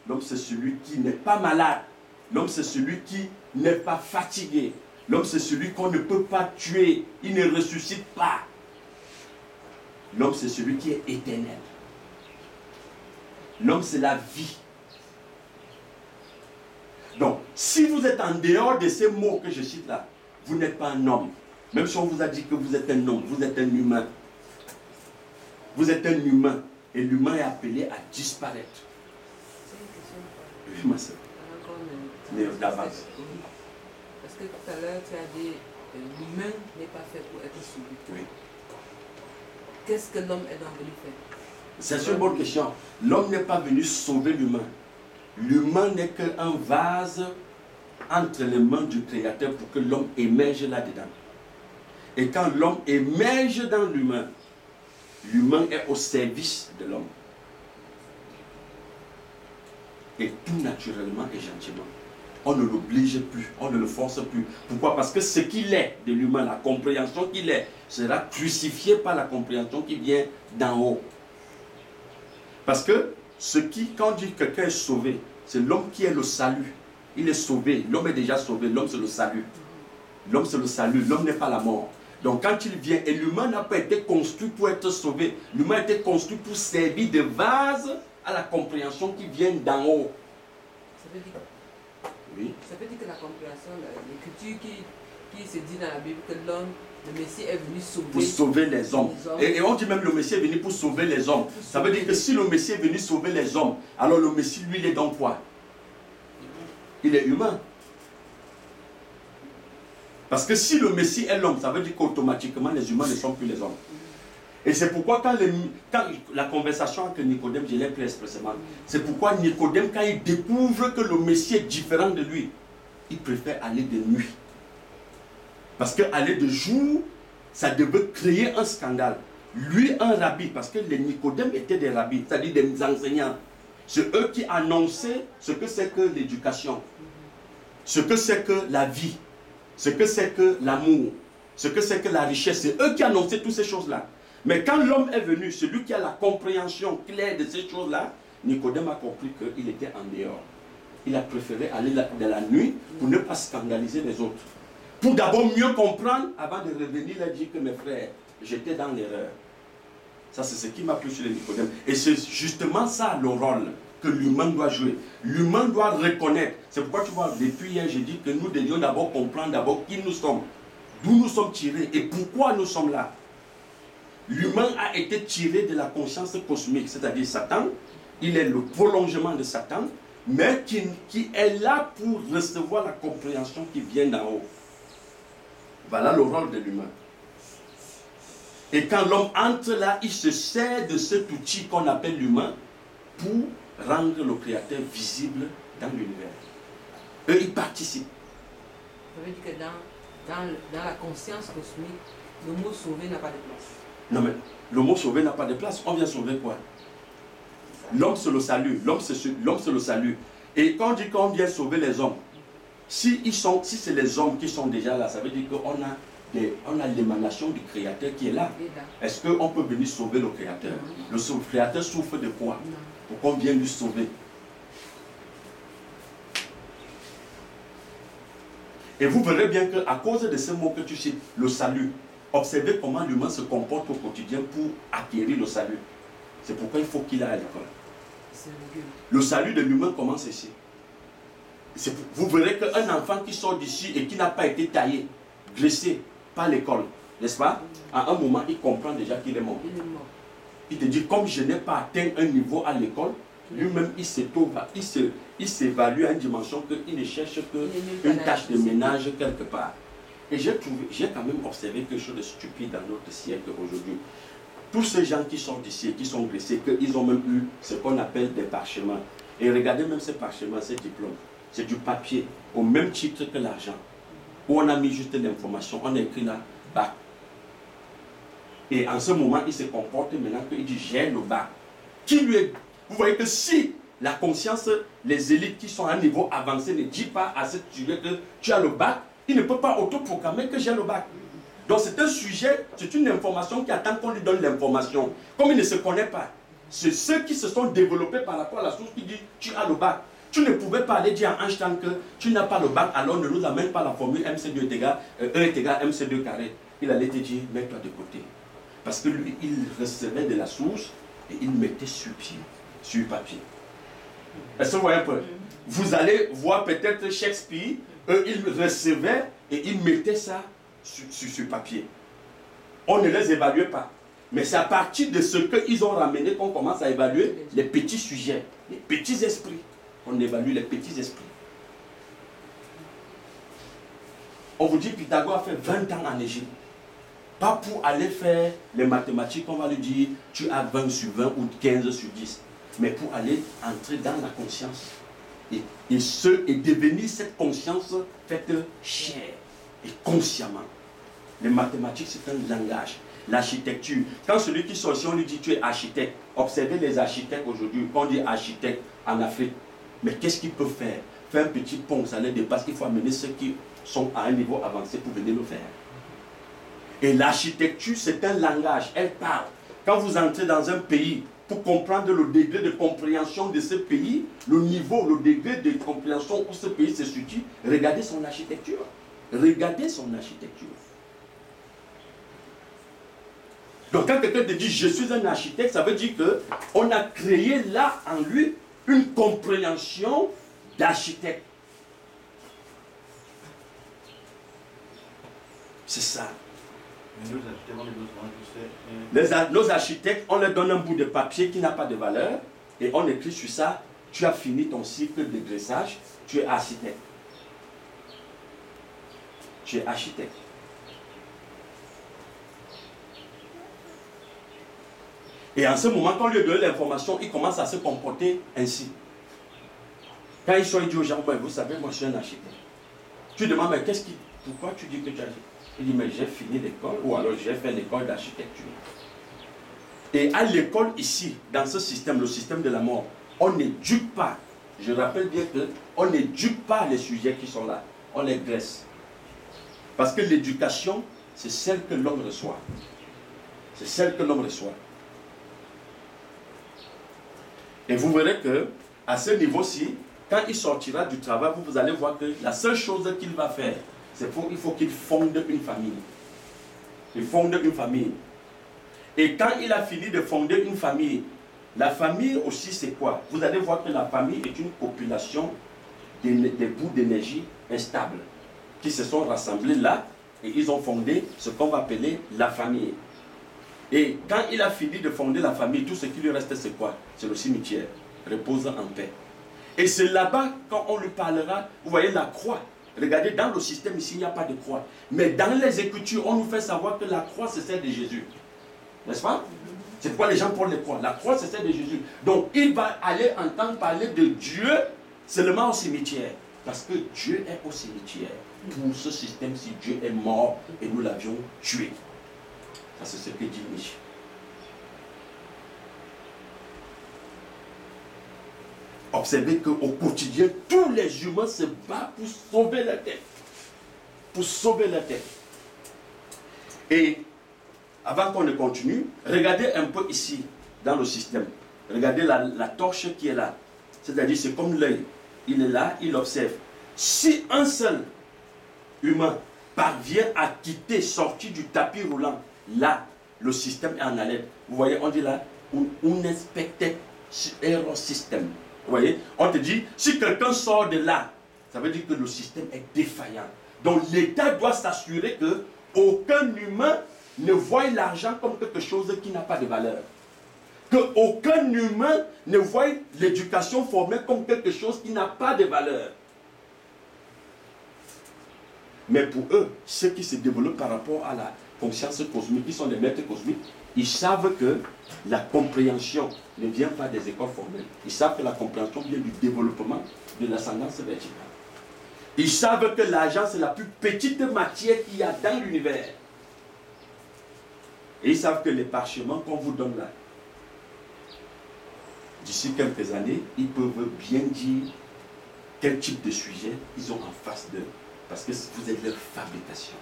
L'homme, c'est celui qui n'est pas malade. L'homme, c'est celui qui n'est pas fatigué. L'homme, c'est celui qu'on ne peut pas tuer. Il ne ressuscite pas. L'homme, c'est celui qui est éternel. L'homme, c'est la vie. Donc, si vous êtes en dehors de ces mots que je cite là, vous n'êtes pas un homme. Même si on vous a dit que vous êtes un homme, vous êtes un humain. Vous êtes un humain. Et l'humain est appelé à disparaître. Oui, ma soeur. D'avance. Parce que tout à l'heure, tu as dit l'humain n'est pas fait pour être sauvé. Oui. Qu'est-ce que l'homme est donc venu faire? C'est une bonne question. L'homme n'est pas venu sauver l'humain. L'humain n'est qu'un vase entre les mains du Créateur pour que l'homme émerge là-dedans. Et quand l'homme émerge dans l'humain, l'humain est au service de l'homme. Et tout naturellement et gentiment. On ne l'oblige plus, on ne le force plus. Pourquoi? Parce que ce qu'il est de l'humain, la compréhension qu'il est, sera crucifié par la compréhension qui vient d'en haut. Parce que quand on dit que quelqu'un est sauvé, c'est l'homme qui est le salut. Il est sauvé, l'homme est déjà sauvé, l'homme c'est le salut. L'homme c'est le salut, l'homme n'est pas la mort. Donc quand il vient, et l'humain n'a pas été construit pour être sauvé, l'humain a été construit pour servir de vase à la compréhension qui vient d'en haut. Ça veut dire, oui. Ça veut dire que la compréhension, l'écriture qui se dit dans la Bible que l'homme, le Messie est venu sauver, pour sauver les hommes. Et on dit même le Messie est venu pour sauver les hommes. Ça veut dire que si le Messie est venu sauver les hommes, alors le Messie, lui, il est dans quoi? Il est humain. Parce que si le Messie est l'homme, ça veut dire qu'automatiquement les humains ne sont plus les hommes. Et c'est pourquoi quand la conversation avec Nicodème, je l'ai pris expressément, c'est pourquoi Nicodème, quand il découvre que le Messie est différent de lui, il préfère aller de nuit. Parce qu'aller de jour, ça devait créer un scandale. Lui, un rabbi, parce que les Nicodèmes étaient des rabbis, c'est-à-dire des enseignants. C'est eux qui annonçaient ce que c'est que l'éducation, ce que c'est que la vie, ce que c'est que l'amour, ce que c'est que la richesse. C'est eux qui annonçaient toutes ces choses-là. Mais quand l'homme est venu, celui qui a la compréhension claire de ces choses-là, Nicodème a compris qu'il était en dehors. Il a préféré aller de la nuit pour ne pas scandaliser les autres. Pour d'abord mieux comprendre, avant de revenir et dire que mes frères, j'étais dans l'erreur. Ça, c'est ce qui m'a plu sur les Nicodèmes. Et c'est justement ça le rôle que l'humain doit jouer. L'humain doit reconnaître. C'est pourquoi tu vois, depuis hier, j'ai dit que nous devions d'abord comprendre d'abord qui nous sommes, d'où nous sommes tirés et pourquoi nous sommes là. L'humain a été tiré de la conscience cosmique, c'est-à-dire Satan. Il est le prolongement de Satan, mais qui est là pour recevoir la compréhension qui vient d'en haut. Voilà le rôle de l'humain. Et quand l'homme entre là, il se sert de cet outil qu'on appelle l'humain pour rendre le Créateur visible dans l'univers. Eux, ils participent. Ça veut dire que dans la conscience cosmique, le mot sauver n'a pas de place. Non mais, le mot sauver n'a pas de place. On vient sauver quoi? L'homme c'est le salut. L'homme c'est le salut. Et quand on dit qu'on vient sauver les hommes, si c'est les hommes qui sont déjà là, ça veut dire qu'on a l'émanation du Créateur qui est là. Est-ce qu'on peut venir sauver le Créateur? Le Créateur souffre de quoi? Pour qu'on vienne lui sauver. Et vous verrez bien qu'à cause de ce mot que tu cites, le salut, observez comment l'humain se comporte au quotidien pour acquérir le salut. C'est pourquoi il faut qu'il aille à l'école. Le salut de l'humain commence ici. Vous verrez qu'un enfant qui sort d'ici et qui n'a pas été taillé, dressé par l'école, n'est-ce pas? À un moment, il comprend déjà qu'il est mort. Il te dit, comme je n'ai pas atteint un niveau à l'école, lui-même, il s'évalue à une dimension qu'il ne cherche qu'une tâche de ménage quelque part. Et j'ai quand même observé quelque chose de stupide dans notre siècle aujourd'hui. Tous ces gens qui sont d'ici et qui sont dressés, qu'ils ont même eu ce qu'on appelle des parchemins. Et regardez même ces parchemins, ces diplômes. C'est du papier, au même titre que l'argent. Où on a mis juste l'information, on a écrit là, bac. Et en ce moment, il se comporte maintenant qu'il dit, j'ai le bac. Vous voyez que si la conscience, les élites qui sont à un niveau avancé ne disent pas à ce sujet que tu as le bac, il ne peut pas autoproclamer que j'ai le bac. Donc c'est un sujet, c'est une information qui attend qu'on lui donne l'information. Comme il ne se connaît pas, c'est ceux qui se sont développés par rapport à la source qui dit tu as le bac. Tu ne pouvais pas aller dire à Einstein que tu n'as pas le bac, alors ne nous amène pas la formule MC2 est égal, E est égal à MC2 carré. Il allait te dire mets-toi de côté. Parce que lui, il recevait de la source et il mettait sur papier. Est-ce que vous voyez un peu? Vous allez voir peut-être Shakespeare, eux, ils recevaient et ils mettaient ça sur papier. On ne les évaluait pas. Mais c'est à partir de ce qu'ils ont ramené qu'on commence à évaluer les petits sujets, les petits esprits. On évalue les petits esprits. On vous dit Pythagore a fait 20 ans en Égypte. Pas pour aller faire les mathématiques, on va lui dire tu as 20 sur 20 ou 15 sur 10. Mais pour aller entrer dans la conscience. Et devenir cette conscience faite chair et consciemment. Les mathématiques, c'est un langage. L'architecture. Quand celui qui sort, si on lui dit tu es architecte, observez les architectes aujourd'hui, quand on dit architecte en Afrique, mais qu'est-ce qu'ils peuvent faire? Faire un petit pont, ça les dépasse, il faut amener ceux qui sont à un niveau avancé pour venir le faire. Et l'architecture, c'est un langage, elle parle. Quand vous entrez dans un pays, pour comprendre le degré de compréhension de ce pays, le niveau, le degré de compréhension où ce pays se situe, regardez son architecture. Regardez son architecture. Donc quand quelqu'un te dit je suis un architecte, ça veut dire qu'on a créé là en lui une compréhension d'architecte. C'est ça. Nos architectes, on leur donne un bout de papier qui n'a pas de valeur et on écrit sur ça, tu as fini ton cycle de dressage, tu es architecte. tu es architecte. Et en ce moment, quand on lui donne l'information, il commence à se comporter ainsi. Quand il sort, il dit aux gens, vous savez, moi je suis un architecte. Tu demandes, mais pourquoi tu dis que tu es architecte? Il dit, mais j'ai fini l'école, ou alors j'ai fait l'école d'architecture. Et à l'école ici, dans ce système, le système de la mort, on n'éduque pas. Je rappelle bien qu'on n'éduque pas les sujets qui sont là. On les dresse. Parce que l'éducation, c'est celle que l'homme reçoit. C'est celle que l'homme reçoit. Et vous verrez que, à ce niveau-ci, quand il sortira du travail, vous allez voir que la seule chose qu'il va faire, c'est qu'il faut qu'il fonde une famille. Il fonde une famille. Et quand il a fini de fonder une famille, la famille aussi c'est quoi? Vous allez voir que la famille est une population des bouts d'énergie instables qui se sont rassemblés là et ils ont fondé ce qu'on va appeler la famille. Et quand il a fini de fonder la famille, tout ce qui lui reste c'est quoi? C'est le cimetière, repose en paix. Et c'est là-bas, quand on lui parlera, vous voyez la croix. Regardez, dans le système ici, il n'y a pas de croix. Mais dans les Écritures, on nous fait savoir que la croix, c'est celle de Jésus. N'est-ce pas? C'est pourquoi les gens portent les croix. La croix, c'est celle de Jésus. Donc, il va aller entendre parler de Dieu seulement au cimetière. Parce que Dieu est au cimetière. Pour ce système-ci, Dieu est mort et nous l'avions tué. Ça, c'est ce que dit Nietzsche. Observez qu'au quotidien, tous les humains se battent pour sauver la terre. Pour sauver la terre. Et avant qu'on ne continue, regardez un peu ici, dans le système. Regardez la torche qui est là. C'est-à-dire, c'est comme l'œil. Il est là, il observe. Si un seul humain parvient à quitter, sortir du tapis roulant, là, le système est en alerte. Vous voyez, on dit là, un expected error system. Vous voyez, on te dit, si quelqu'un sort de là, ça veut dire que le système est défaillant. Donc l'État doit s'assurer que aucun humain ne voit l'argent comme quelque chose qui n'a pas de valeur. Qu'aucun humain ne voit l'éducation formelle comme quelque chose qui n'a pas de valeur. Mais pour eux, ceux qui se développent par rapport à la conscience cosmique, qui sont des maîtres cosmiques, ils savent que la compréhension ne vient pas des écoles formelles. Ils savent que la compréhension vient du développement de l'ascendance verticale. Ils savent que l'argent, c'est la plus petite matière qu'il y a dans l'univers. Et ils savent que les parchemins qu'on vous donne là, d'ici quelques années, ils peuvent bien dire quel type de sujet ils ont en face d'eux. Parce que vous êtes leur fabrication.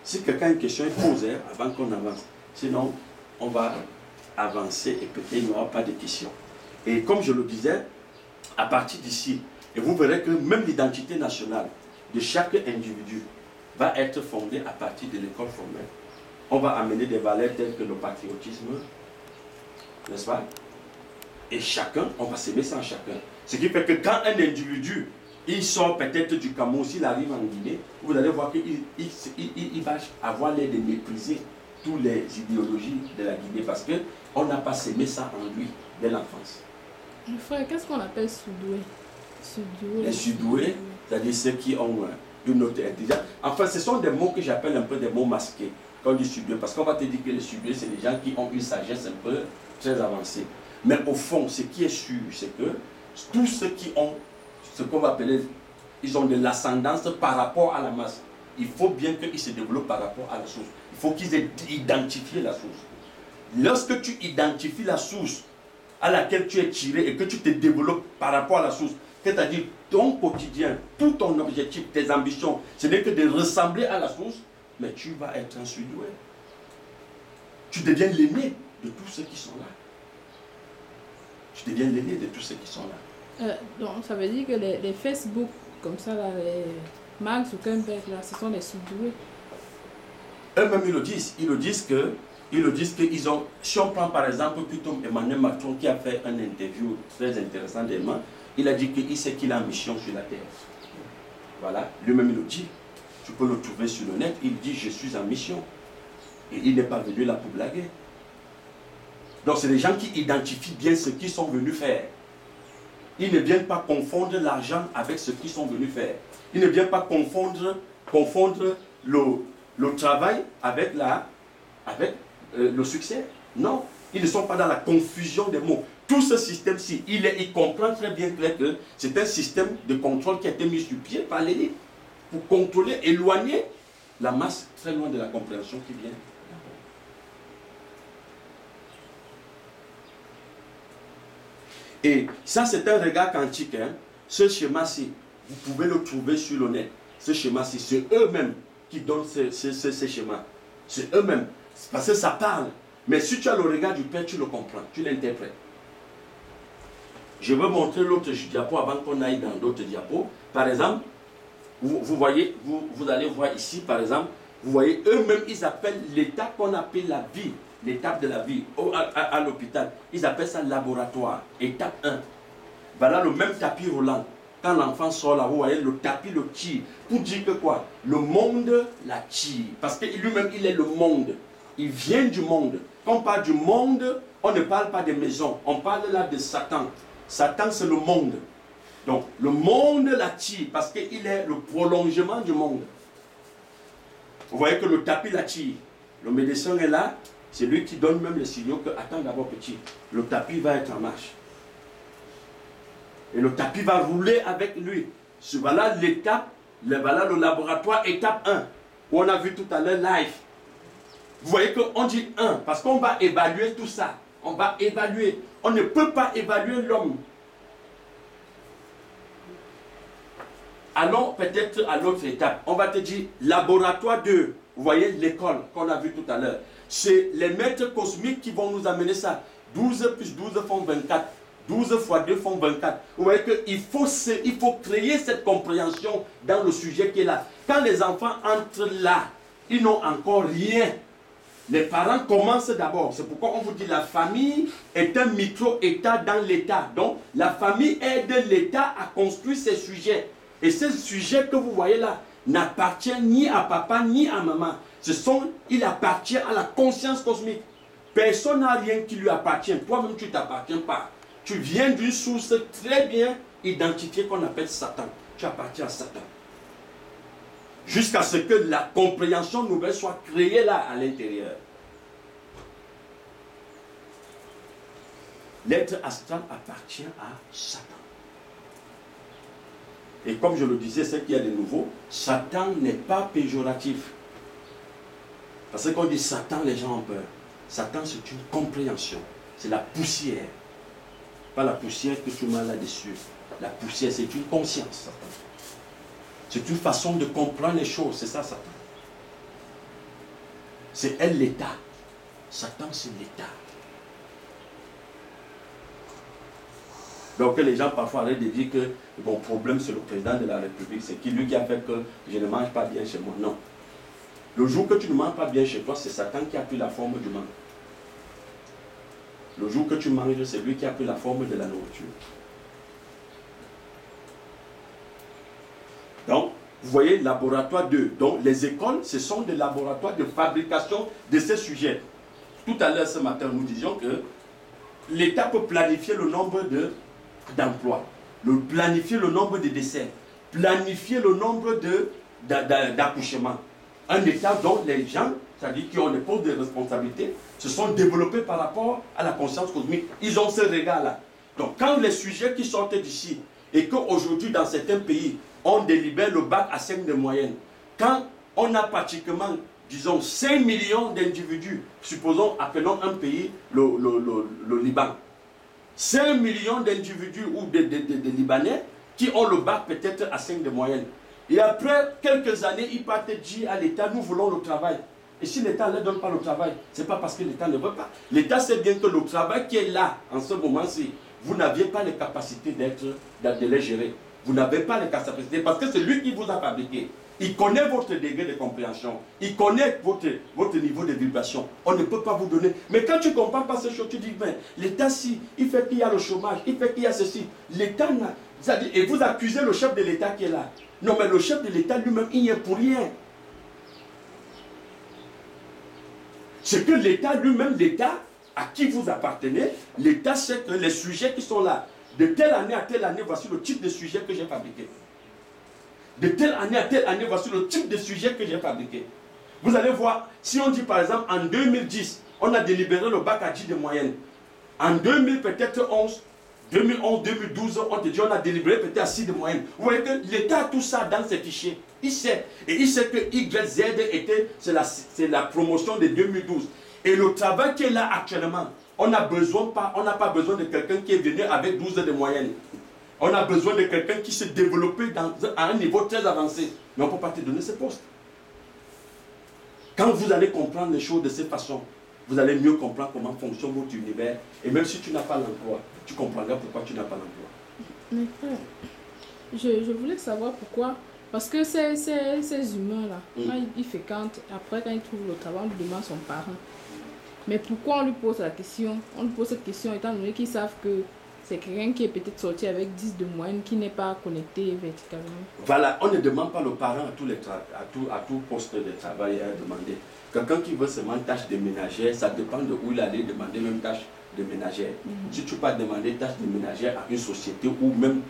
Si quelqu'un a une question, il pose avant qu'on avance. Sinon, on va avancer et peut-être il n'y aura pas de questions. Et comme je le disais, à partir d'ici, et vous verrez que même l'identité nationale de chaque individu va être fondée à partir de l'école formelle. On va amener des valeurs telles que le patriotisme, n'est-ce pas? Et chacun, on va s'aimer ça en chacun. Ce qui fait que quand un individu, il sort peut-être du Cameroun, s'il arrive en Guinée, vous allez voir qu'il va avoir l'air de mépriser toutes les idéologies de la Guinée parce qu'on n'a pas s'aimé ça en lui dès l'enfance. Frère, qu'est-ce qu'on appelle sudoué? Les sudoués, c'est-à-dire ceux qui ont une autre intelligence. Enfin, ce sont des mots que j'appelle un peu des mots masqués quand on dit sudoué, parce qu'on va te dire que les sudoués, c'est des gens qui ont une sagesse un peu très avancée. Mais au fond, ce qui est sûr, c'est que tous ceux qui ont ce qu'on va appeler, ils ont de l'ascendance par rapport à la masse. Il faut bien qu'ils se développent par rapport à la source. Il faut qu'ils aient identifié la source. Lorsque tu identifies la source à laquelle tu es tiré et que tu te développes par rapport à la source, c'est-à-dire ton quotidien, tout ton objectif, tes ambitions, ce n'est que de ressembler à la source, mais tu vas être un sudoué. Tu deviens l'aîné de tous ceux qui sont là. Tu deviens l'aîné de tous ceux qui sont là. Donc ça veut dire que les Facebook, comme ça, là, les Mark Zuckerberg, là, ce sont des sudoués. Eux-mêmes, ils le disent qu'ils ont, si on prend par exemple plutôt Emmanuel Macron qui a fait une interview très intéressante d'Emmanuel, il a dit qu'il sait qu'il a une mission sur la terre. Voilà, lui-même il le dit. Tu peux le trouver sur le net, il dit je suis en mission. Et il n'est pas venu là pour blaguer. Donc c'est des gens qui identifient bien ce qu'ils sont venus faire. Ils ne viennent pas confondre l'argent avec ce qu'ils sont venus faire. Ils ne viennent pas confondre le travail avec le succès. Non, ils ne sont pas dans la confusion des mots. Tout ce système-ci, il comprend très bien clair que c'est un système de contrôle qui a été mis sur pied par l'élite pour contrôler, éloigner la masse très loin de la compréhension qui vient. Et ça, c'est un regard quantique. Hein. Ce schéma-ci, vous pouvez le trouver sur le net. Ce schéma-ci, c'est eux-mêmes qui donnent ces schémas. C'est eux-mêmes. Parce que ça parle. Mais si tu as le regard du Père, tu le comprends, tu l'interprètes. Je veux montrer l'autre diapo avant qu'on aille dans d'autres diapos. Par exemple, vous voyez, vous allez voir ici, par exemple, vous voyez, eux-mêmes, ils appellent l'état qu'on appelle la vie, l'étape de la vie à l'hôpital. Ils appellent ça laboratoire, étape 1. Voilà le même tapis roulant. Quand l'enfant sort là, vous voyez, le tapis le tire. Pour dire que quoi? Le monde la tire. Parce que lui-même, il est le monde. Il vient du monde. Quand on parle du monde, on ne parle pas des maisons. On parle là de Satan. Satan, c'est le monde. Donc, le monde l'attire parce qu'il est le prolongement du monde. Vous voyez que le tapis l'attire. Le médecin est là. C'est lui qui donne même les signaux que, attends d'abord petit, le tapis va être en marche. Et le tapis va rouler avec lui. Voilà l'étape, voilà le laboratoire, étape 1. Où on a vu tout à l'heure live. Vous voyez qu'on dit 1, parce qu'on va évaluer tout ça. On va évaluer. On ne peut pas évaluer l'homme. Allons peut-être à l'autre étape. On va te dire laboratoire 2. Vous voyez l'école qu'on a vu tout à l'heure. C'est les maîtres cosmiques qui vont nous amener ça. 12 plus 12 font 24. 12 fois 2 font 24. Vous voyez qu'il faut créer cette compréhension dans le sujet qui est là. Quand les enfants entrent là, ils n'ont encore rien. Les parents commencent d'abord. C'est pourquoi on vous dit la famille est un micro-État dans l'État. Donc, la famille aide l'État à construire ses sujets. Et ces sujets que vous voyez là n'appartiennent ni à papa ni à maman. Il appartient à la conscience cosmique. Personne n'a rien qui lui appartient. Toi-même, tu ne t'appartiens pas. Tu viens d'une source très bien identifiée qu'on appelle Satan. Tu appartiens à Satan. Jusqu'à ce que la compréhension nouvelle soit créée là à l'intérieur. L'être astral appartient à Satan. Et comme je le disais, ce qu'il y a de nouveau, Satan n'est pas péjoratif. Parce que quand on dit Satan, les gens ont peur. Satan, c'est une compréhension. C'est la poussière. Pas la poussière que tu mets là-dessus. La poussière, c'est une conscience, Satan. C'est une façon de comprendre les choses. C'est ça, Satan. C'est elle l'État. Satan, c'est l'État. Donc les gens parfois arrêtent de dire que mon problème c'est le président de la République, c'est lui qui a fait que je ne mange pas bien chez moi. Non. Le jour que tu ne manges pas bien chez toi, c'est Satan qui a pris la forme du manque. Le jour que tu manges, c'est lui qui a pris la forme de la nourriture. Donc, vous voyez, laboratoire 2. Donc, les écoles, ce sont des laboratoires de fabrication de ces sujets. Tout à l'heure, ce matin, nous disions que l'État peut planifier le nombre d'emplois, planifier le nombre de décès, planifier le nombre d'accouchements. Un État dont les gens, c'est-à-dire qui ont des postes de responsabilité, se sont développés par rapport à la conscience cosmique. Ils ont ce regard-là. Donc, quand les sujets qui sortent d'ici, et qu'aujourd'hui, dans certains pays, on délibère le bac à 5 de moyenne, quand on a pratiquement, disons, 5 millions d'individus, supposons, appelons un pays le Liban, 5 millions d'individus ou de Libanais qui ont le bac peut-être à 5 de moyenne. Et après quelques années, ils partent dire à l'État, nous voulons le travail. Et si l'État ne leur donne pas le travail, ce n'est pas parce que l'État ne veut pas. L'État sait bien que le travail qui est là, en ce moment-ci, vous n'aviez pas les capacités de les gérer. Vous n'avez pas les capacités parce que c'est lui qui vous a fabriqué. Il connaît votre degré de compréhension. Il connaît votre niveau de vibration. On ne peut pas vous donner. Mais quand tu ne comprends pas ces choses, tu dis, ben, l'État, si, il fait qu'il y a le chômage, il fait qu'il y a ceci. L'État n'a... Et vous accusez le chef de l'État qui est là. Non, mais le chef de l'État lui-même, il n'y est pour rien. C'est que l'État lui-même, l'État, à qui vous appartenez, l'État sait que les sujets qui sont là, de telle année à telle année, voici le type de sujet que j'ai fabriqué. De telle année à telle année, voici le type de sujet que j'ai fabriqué. Vous allez voir, si on dit par exemple en 2010, on a délibéré le bac à 10 de moyenne. En 2000, peut-être 2011, 2012, on te dit on a délibéré peut-être à 6 de moyenne. Vous voyez que l'État a tout ça dans ses fichiers. Il sait. Et il sait que YZ c'est la promotion de 2012. Et le travail qui est là actuellement, on n'a pas besoin de quelqu'un qui est venu avec 12 de moyenne. On a besoin de quelqu'un qui s'est développé à un niveau très avancé. Mais on ne peut pas te donner ce poste. Quand vous allez comprendre les choses de cette façon, vous allez mieux comprendre comment fonctionne votre univers. Et même si tu n'as pas l'emploi, tu comprendras pourquoi tu n'as pas l'emploi. Mais frère, je voulais savoir pourquoi. Parce que ces humains-là, quand ils fréquentent, après quand ils trouvent le travail, on lui demande son parent. Mais pourquoi on lui pose la question? On lui pose cette question étant donné qu'ils savent que c'est quelqu'un qui est peut-être sorti avec 10 de moyenne, qui n'est pas connecté verticalement. Voilà, on ne demande pas le parent à tout poste de travail à demander. Quelqu'un qui veut seulement tâche de ménagère, ça dépend de où il allait demander même tâche de ménagère. Si tu peux pas demander tâche de ménagère à une société ou même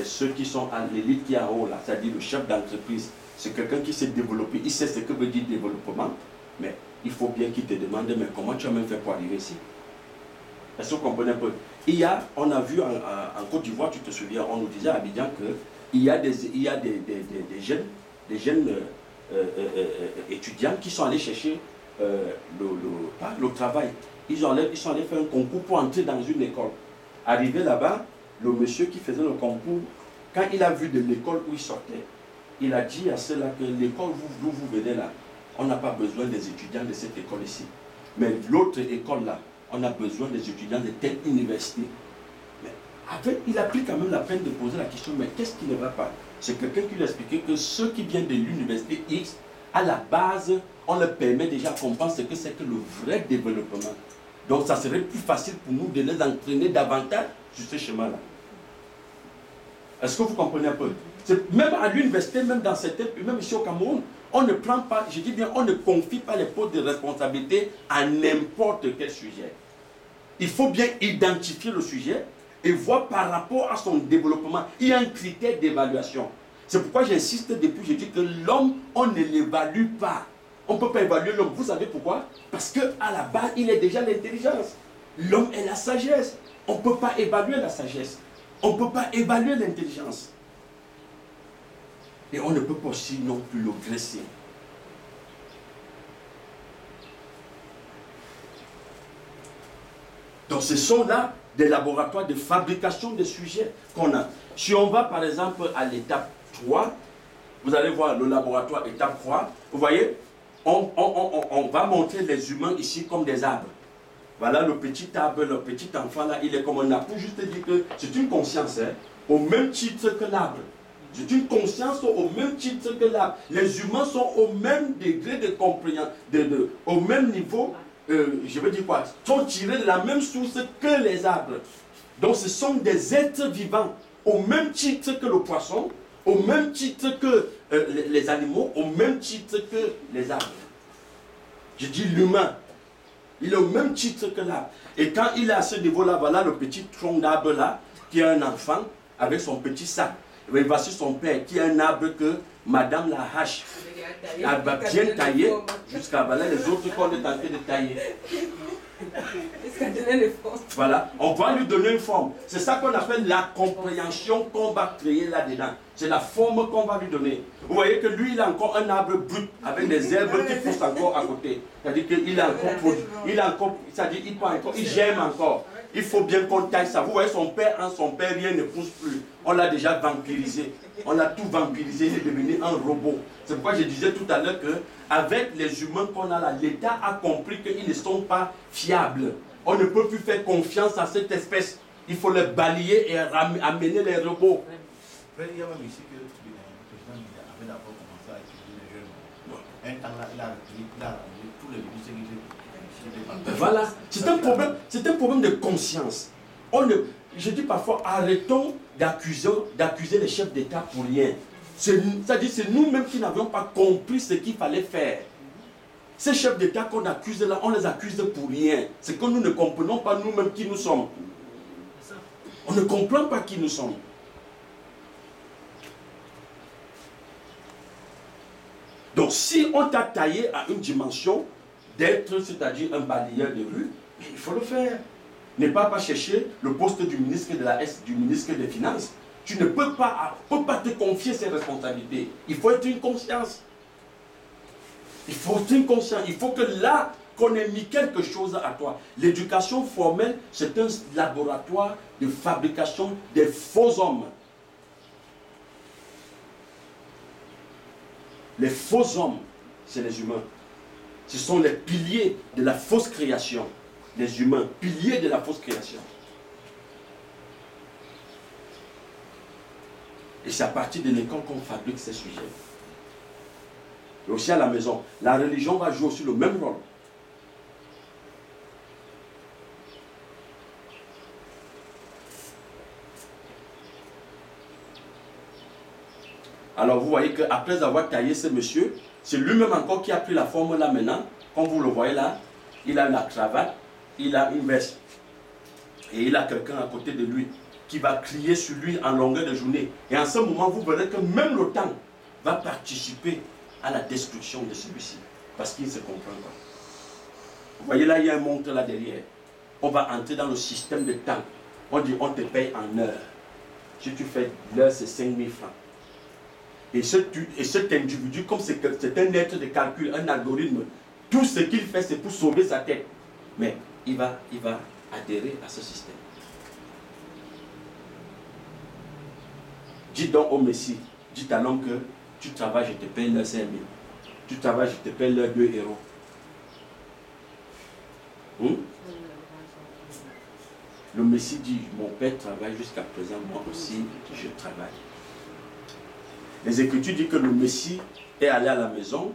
ceux qui sont à l'élite qui est en haut là, c'est-à-dire le chef d'entreprise, c'est quelqu'un qui s'est développé, il sait ce que veut dire développement, mais il faut bien qu'il te demande, mais comment tu as même fait pour arriver ici? Est-ce que vous comprenez un peu? On a vu en Côte d'Ivoire, tu te souviens, on nous disait à Abidjan qu'il y a des jeunes étudiants qui sont allés chercher le travail. Ils sont allés faire un concours pour entrer dans une école. Arrivé là-bas, le monsieur qui faisait le concours, quand il a vu de l'école où il sortait, il a dit à ceux-là que l'école d'où vous venez là, on n'a pas besoin des étudiants de cette école ici. Mais l'autre école là, on a besoin des étudiants de telle université. Mais après, il a pris quand même la peine de poser la question, mais qu'est-ce qui ne va pas? C'est quelqu'un qui lui a expliqué que ceux qui viennent de l'université X, à la base, on leur permet déjà de comprendre ce que c'est que le vrai développement. Donc ça serait plus facile pour nous de les entraîner davantage sur ce chemin-là. Est-ce que vous comprenez un peu? Même à l'université, même dans certains, même ici au Cameroun, on ne prend pas, je dis bien, on ne confie pas les postes de responsabilité à n'importe quel sujet. Il faut bien identifier le sujet et voir par rapport à son développement. Il y a un critère d'évaluation. C'est pourquoi j'insiste depuis, je dis que l'homme, on ne l'évalue pas. On ne peut pas évaluer l'homme. Vous savez pourquoi? Parce qu'à la base, il est déjà l'intelligence. L'homme est la sagesse. On ne peut pas évaluer la sagesse. On ne peut pas évaluer l'intelligence. Et on ne peut pas aussi non plus le dresser. Donc ce sont là des laboratoires de fabrication de sujets qu'on a. Si on va par exemple à l'étape 3, vous allez voir le laboratoire étape 3, vous voyez, on va montrer les humains ici comme des arbres. Voilà le petit arbre, le petit enfant là, il est comme un arbre. Pour juste dire que c'est une conscience, hein, au même titre que l'arbre. C'est une conscience au même titre que l'arbre. Les humains sont au même degré de compréhension, au même niveau, je veux dire quoi, sont tirés de la même source que les arbres. Donc ce sont des êtres vivants, au même titre que le poisson, au même titre que les animaux, au même titre que les arbres. Je dis l'humain, il est au même titre que l'arbre. Et quand il est à ce niveau-là, voilà le petit tronc d'arbre là, qui est un enfant avec son petit sac. Et voici son père qui est un arbre que Madame la hache a bien taillé jusqu'à voilà les autres qu'on est en train de tailler. Voilà, on va lui donner une forme. C'est ça qu'on appelle la compréhension qu'on va créer là-dedans. C'est la forme qu'on va lui donner. Vous voyez que lui, il a encore un arbre brut avec des herbes qui poussent encore à côté. C'est-à-dire qu'il a encore produit. C'est-à-dire il germe encore. Il faut bien qu'on taille ça. Vous voyez, son père, rien ne pousse plus. On l'a déjà vampirisé. On l'a tout vampirisé. Il est devenu un robot. C'est pourquoi je disais tout à l'heure qu'avec les humains qu'on a là, l'État a compris qu'ils ne sont pas fiables. On ne peut plus faire confiance à cette espèce. Il faut les balayer et amener les robots. Il y a même ici que le président avait d'abord commencé à étudier les jeunes. Un temps là, il a ramené tous les ministres qui étaient. Voilà, c'est un problème de conscience. Je dis parfois, arrêtons d'accuser les chefs d'État pour rien. C'est-à-dire c'est nous-mêmes qui n'avions pas compris ce qu'il fallait faire. Ces chefs d'État qu'on accuse là, on les accuse pour rien. C'est que nous ne comprenons pas nous-mêmes qui nous sommes. On ne comprend pas qui nous sommes. Donc si on t'a taillé à une dimension d'être, c'est-à-dire un balayeur de rue, il faut le faire. Ne pas chercher le poste du ministre du ministre des Finances. Tu ne peux pas te confier ces responsabilités. Il faut être une conscience. Il faut être une conscience. Il faut que là, qu'on ait mis quelque chose à toi. L'éducation formelle, c'est un laboratoire de fabrication des faux hommes. Les faux hommes, c'est les humains. Ce sont les piliers de la fausse création. Les humains, piliers de la fausse création. Et c'est à partir de l'école qu'on fabrique ces sujets. Et aussi à la maison. La religion va jouer aussi le même rôle. Alors vous voyez qu'après avoir taillé ce monsieur, c'est lui-même encore qui a pris la forme là maintenant. Comme vous le voyez là, il a la cravate, il a une veste. Et il a quelqu'un à côté de lui qui va crier sur lui en longueur de journée. Et en ce moment, vous verrez que même le temps va participer à la destruction de celui-ci. Parce qu'il ne se comprend pas. Vous voyez là, il y a un montre là derrière. On va entrer dans le système de temps. On dit, on te paye en heure. Si tu fais l'heure, c'est 5 000 francs. Et cet individu, comme c'est un être de calcul, un algorithme, tout ce qu'il fait, c'est pour sauver sa tête. Mais il va adhérer à ce système. Dis donc au Messie, dis à l'homme que tu travailles, je te paye l'heure 5 000. Tu travailles, je te paye l'heure 2 euros. Le Messie dit, mon père travaille jusqu'à présent, moi aussi, je travaille. Les Écritures disent que le Messie est allé à la maison